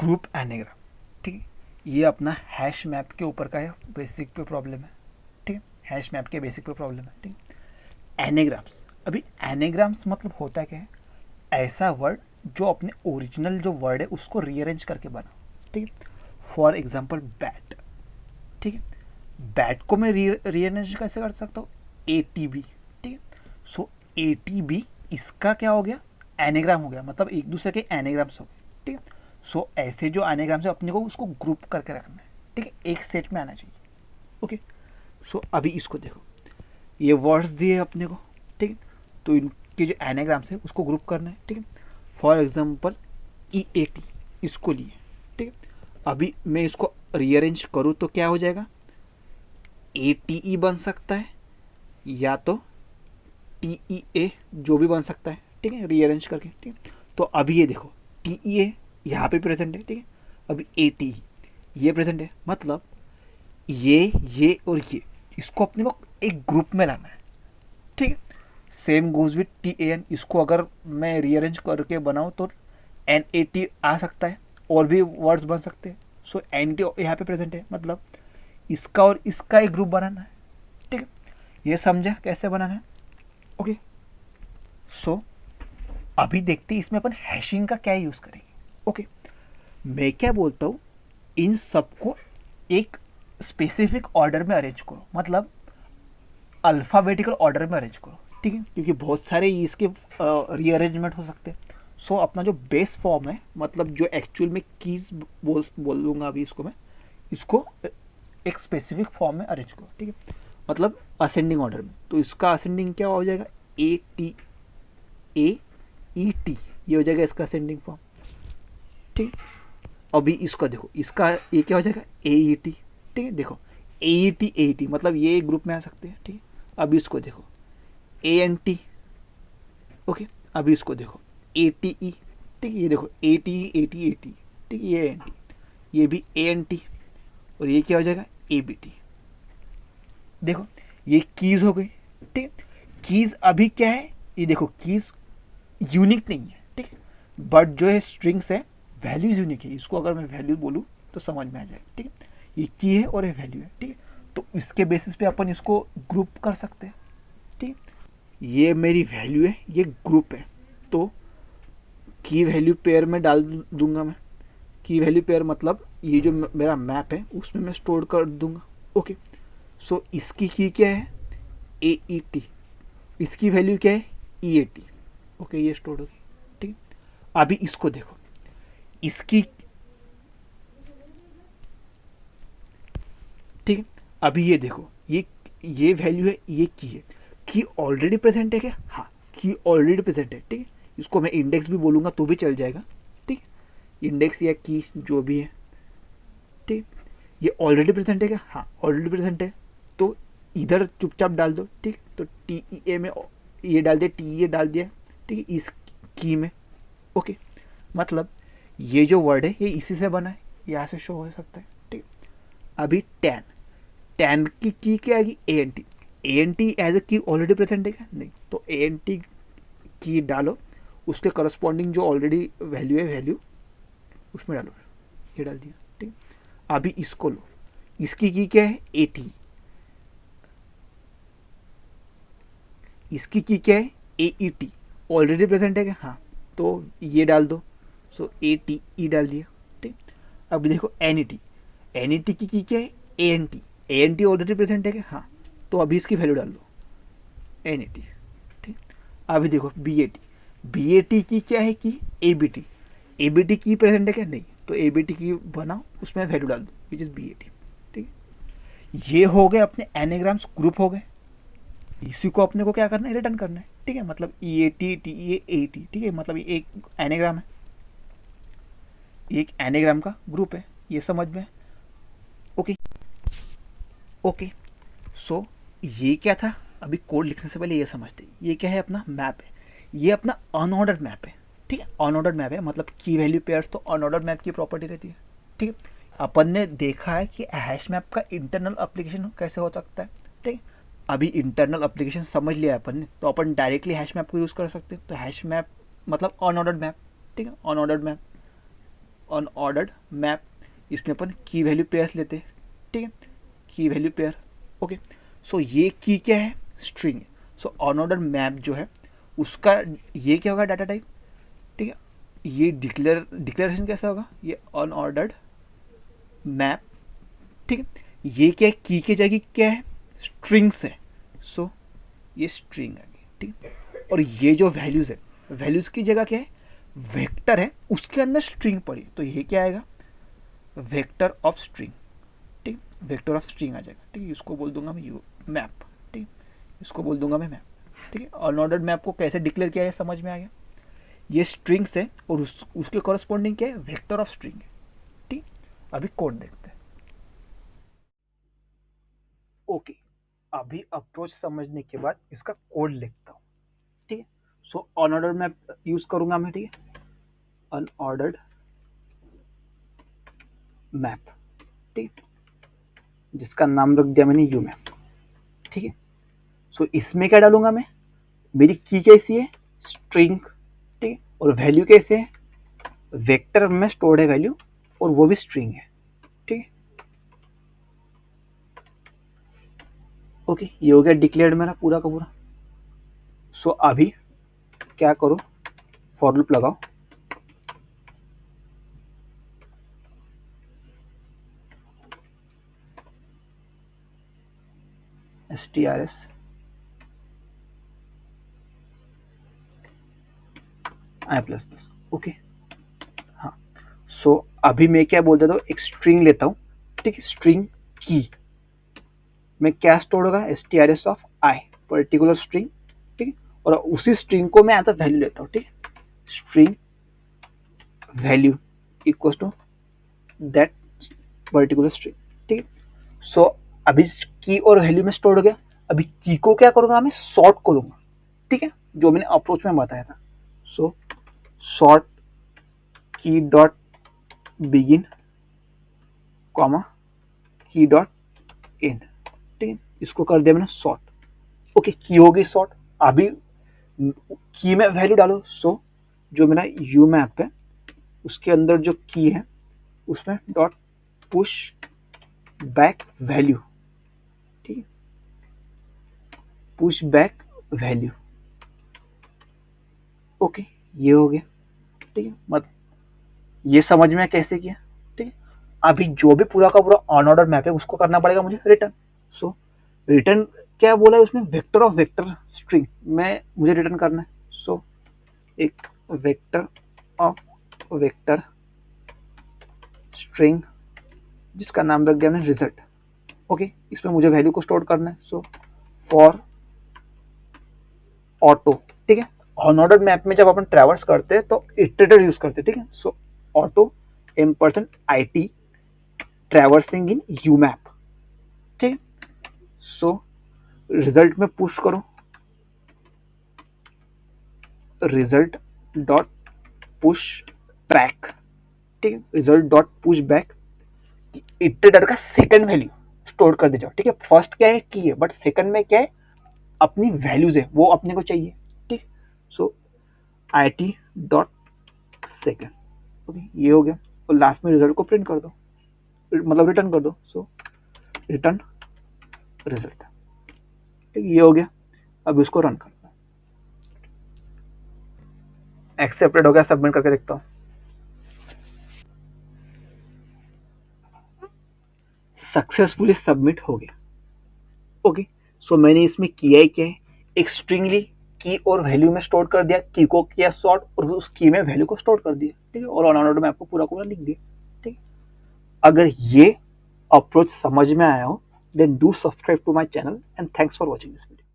Group anagram, ठीक है। ये अपना हैश मैप के ऊपर का है, बेसिक पे प्रॉब्लम है, ठीक है। हैश मैप के बेसिक पे प्रॉब्लम है, ठीक है। एनेग्राम्स, अभी एनेग्राम्स मतलब होता क्या है, ऐसा वर्ड जो अपने ओरिजिनल जो वर्ड है उसको रीअरेंज करके बना, ठीक है। फॉर एग्जाम्पल बैट, ठीक है। बैट को मैं रीअरेंज कैसे कर सकता हूँ, ATB, ठीक है। सो ATB इसका क्या हो गया, एनेग्राम हो गया, मतलब एक दूसरे के एनेग्राम्स हो गए, ठीक है। सो ऐसे जो एनेग्राम्स है अपने को उसको ग्रुप करके रखना है, ठीक है, एक सेट में आना चाहिए, ओके। सो अभी इसको देखो, ये वर्ड्स दिए अपने को, ठीक है। तो इनके जो एनेग्राम्स है उसको ग्रुप करना है, ठीक है। फॉर एग्जाम्पल EAT इसको लिए, ठीक है। अभी मैं इसको रीअरेंज करूँ तो क्या हो जाएगा, ATE बन सकता है या तो TEA, जो भी बन सकता है, ठीक है, रीअरेंज करके, ठीक है। तो अभी ये देखो TEA यहाँ पे प्रेजेंट है, ठीक है। अभी ATE ये प्रेजेंट है, मतलब ये और ये इसको अपने को एक ग्रुप में लाना है, ठीक है। सेम गोज विथ TAN, इसको अगर मैं रीअरेंज करके बनाऊँ तो NAT आ सकता है, और भी वर्ड्स बन सकते हैं। सो NT यहाँ पे प्रेजेंट है, मतलब इसका और इसका एक ग्रुप बनाना है, ठीक है। ये समझा कैसे बनाना है, ओके। सो अभी देखते हैं इसमें अपन हैशिंग का क्या यूज़ करेंगे, ओके। मैं क्या बोलता हूँ, इन सबको एक स्पेसिफिक ऑर्डर में अरेंज करो, मतलब अल्फ़ाबेटिकल ऑर्डर में अरेंज करो, ठीक है, क्योंकि बहुत सारे इसके रीअरेंजमेंट हो सकते हैं। सो अपना जो बेस फॉर्म है, मतलब जो एक्चुअल में कीज बोल दूंगा अभी इसको मैं, इसको एक स्पेसिफिक फॉर्म में अरेंज करो, ठीक है, मतलब असेंडिंग ऑर्डर में। तो इसका असेंडिंग क्या हो जाएगा, ATAET, ये हो जाएगा इसका असेंडिंग फॉर्म, ठीक है। अभी इसका देखो, इसका ये क्या हो जाएगा, AET, ठीक है। देखो AET मतलब ये एक ग्रुप में आ सकते हैं, ठीक है। अभी इसको देखो ANT, ओके। अभी इसको देखो ATE, ठीक है। ये देखो ATE, ठीक है, ये ANT, ये भी ANT, और ये क्या हो जाएगा ABT। देखो ये कीज हो गई, ठीक है। कीज अभी क्या है, ये देखो कीज यूनिक नहीं है, ठीक है, बट जो है स्ट्रिंग्स है, वैल्यूज यूनिक है। इसको अगर मैं वैल्यू बोलूँ तो समझ में आ जाएगा, ठीक है। ये की है और ये वैल्यू है, ठीक है। तो इसके बेसिस पे अपन इसको ग्रुप कर सकते हैं, ठीक है। ये मेरी वैल्यू है, ये ग्रुप है, तो की वैल्यू पेयर में डाल दूंगा मैं। की वैल्यू पेयर मतलब ये जो मेरा मैप है उसमें मैं स्टोर कर दूंगा, ओके। सो इसकी की क्या है, AET, इसकी वैल्यू क्या है, EAT, ओके, ये स्टोर होगी, ठीक है। अभी इसको देखो, इसकी, ठीक है। अभी ये देखो, ये वैल्यू है, ये की है, की ऑलरेडी प्रेजेंट है क्या, हाँ, की ऑलरेडी प्रेजेंट है, ठीक है। इसको मैं इंडेक्स भी बोलूँगा तो भी चल जाएगा, ठीक है, इंडेक्स या की जो भी है, ठीक। ये ऑलरेडी प्रेजेंट है क्या, हाँ ऑलरेडी प्रेजेंट है, तो इधर चुपचाप डाल दो, ठीक। तो TEA में ये डाल दिया, TEA डाल दिया, ठीक है, इस की में, ओके। मतलब ये जो वर्ड है ये इसी से बना है, यहाँ से शो हो सकता है, ठीक। अभी टैन की क्या आएगी, ANT एज ए की ऑलरेडी प्रेजेंट है क्या, नहीं, तो ANT की डालो, उसके करस्पॉन्डिंग जो ऑलरेडी वैल्यू है, वैल्यू उसमें डालो, ये डाल दिया, ठीक। अभी इसको लो, इसकी की क्या है, AT, इसकी की क्या है, AET, ऑलरेडी प्रेजेंट है क्या, हाँ, तो ये डाल दो, सो ATE डाल दिया, ठीक। अब देखो NET की क्या है, ANT ऑलरेडी प्रेजेंट है क्या, हाँ, तो अभी इसकी वैल्यू डाल दो NET, ठीक। अभी देखो BAT की क्या है, कि ABT की प्रेजेंट है क्या, नहीं, तो ABT की बनाओ, उसमें वैल्यू डाल दो विच इज BAT, ठीक है। ये हो गए अपने एनेग्राम्स ग्रुप हो गए। इसी को अपने को क्या करना है, रिटर्न करना है, ठीक है। मतलब EAT TEA AT, ठीक है, मतलब ये एक एनेग्राम है, एक एनेग्राम का ग्रुप है, ये समझ में, ओके। ओके, सो ये क्या था, अभी कोड लिखने से पहले ये समझते, ये क्या है, अपना मैप है, ये अपना अनऑर्डर्ड मैप है, ठीक है। अनऑर्डर्ड मैप है, मतलब की वैल्यू पेयर्स, तो अनऑर्डर्ड मैप की प्रॉपर्टी रहती है, ठीक है। अपन ने देखा है कि हैश मैप का इंटरनल एप्लीकेशन कैसे हो सकता है, ठीक है। अभी इंटरनल एप्लीकेशन समझ लिया अपन ने, तो अपन डायरेक्टली हैश मैप को यूज़ कर सकते हैं। तो हैश मैप मतलब अनऑर्डर्ड मैप, ठीक है, अनऑर्डर्ड मैप, अनऑर्डर्ड मैप, इसमें अपन की वैल्यू पेयर्स लेते हैं, ठीक है, की वैल्यू पेयर। ओके, सो ये की क्या है, स्ट्रिंग। सो अनऑर्डर्ड मैप जो है उसका ये क्या होगा, डाटा टाइप, ठीक है। ये डिक्लेरेशन कैसा होगा, ये अनऑर्डर्ड मैप, ठीक है। ये क्या है, की के जगह क्या है, स्ट्रिंग्स है, सो ये स्ट्रिंग आ गई, ठीक है। और ये जो वैल्यूज़ है, वैल्यूज़ की जगह क्या है, वेक्टर है, उसके अंदर स्ट्रिंग पड़ी, तो ये क्या आएगा, वेक्टर ऑफ स्ट्रिंग, ठीक, वेक्टर ऑफ स्ट्रिंग आ जाएगा, ठीक है। इसको बोल दूंगा मैं यू मैप, ठीक, इसको बोल दूंगा मैं मैप, ठीक है। अनऑर्डर्ड मैप को कैसे डिक्लेयर किया है समझ में आ गया, ये स्ट्रिंग्स है और उसके कॉरस्पॉन्डिंग क्या है, वेक्टर ऑफ स्ट्रिंग है, ठीक। अभी कोड देखते हैं। ओके, अभी अप्रोच समझने के बाद इसका कोड लिखता हूँ, ठीक है। सो अनऑर्डर्ड मैप यूज करूंगा मैं, ठीक है, अनऑर्डर्ड मैप, ठीक, जिसका नाम रख दिया मैंने यू मैप, ठीक है। सो इसमें क्या डालूंगा मैं, मेरी की कैसी है, स्ट्रिंग, ठीक है, और वैल्यू कैसे है, वेक्टर में स्टोर्ड है वैल्यू, और वो भी स्ट्रिंग है, ठीक है। ओके, ये हो गया डिक्लेयर्ड मेरा पूरा का पूरा। सो अभी क्या करो, फॉर लूप लगाओ, strs i plus plus, okay. हाँ, सो अभी मैं क्या बोल देता हूँ, एक स्ट्रिंग लेता हूँ, ठीक है, स्ट्रिंग की में क्या स्टोर होगा, strs of I, particular string, ठीक है, और उसी स्ट्रिंग को मैं एज अ वैल्यू लेता हूँ, ठीक है, string value equal to that particular string, ठीक है। सो अभी की और वैल्यू में स्टोर हो गया, अभी की को क्या करूंगा, मैं सॉर्ट करूंगा, ठीक है, जो मैंने अप्रोच में बताया था। सो सॉर्ट की डॉट बिगिन कॉमा की डॉट एंड, ठीक है, इसको कर दिया मैंने सॉर्ट। ओके, की होगी सॉर्ट, अभी की में वैल्यू डालो। सो जो मेरा यू मैप है उसके अंदर जो की है उसमें डॉट पुश बैक वैल्यू, ठीक है, पुश बैक वैल्यू। ओके, ये हो गया, ठीक है, मतलब ये समझ में कैसे किया, ठीक है। अभी जो भी पूरा का पूरा अनऑर्डर मैप है उसको करना पड़ेगा मुझे रिटर्न। सो रिटर्न क्या बोला है उसमें, वेक्टर ऑफ वेक्टर स्ट्रिंग में मुझे रिटर्न करना है। सो एक वेक्टर ऑफ वेक्टर स्ट्रिंग जिसका नाम रख दिया हमने रिजल्ट, ओके, इसमें मुझे वैल्यू को स्टोर करना है। सो फॉर ऑटो, ठीक है, अनऑर्डर्ड मैप में जब अपन ट्रैवर्स करते हैं तो इटरेटर यूज करते हैं, ठीक है। So auto ampersand IT traversing in U map, ठीक है। सो रिजल्ट में पुश करो, रिजल्ट डॉट पुश ट्रैक, ठीक है, result dot push back, iterator का सेकंड वैल्यू स्टोर कर दे जाओ, ठीक है। फर्स्ट क्या है, की है, बट सेकंड में क्या है, अपनी वैल्यूज है, वो अपने को चाहिए, ठीक। सो IT डॉट सेकंड, ओके, ये हो गया, और लास्ट में रिजल्ट को प्रिंट कर दो, मतलब रिटर्न कर दो। सो रिटर्न रिजल्ट, ठीक, ये हो गया। अब इसको रन करना, एक्सेप्टेड हो गया, सबमिट करके देखता हूँ, सक्सेसफुली सबमिट हो गया। ओके, सो मैंने इसमें किया ही क्या है, एक स्ट्रिंग ली, की और वैल्यू में स्टोर कर दिया, की को किया सॉर्ट और उस की में वैल्यू को स्टोर कर दिया, ठीक है, और अनऑर्डर्ड में आपको पूरा पूरा लिख दिया, ठीक है। अगर ये अप्रोच समझ में आया हो then do subscribe to my channel and thanks for watching this video.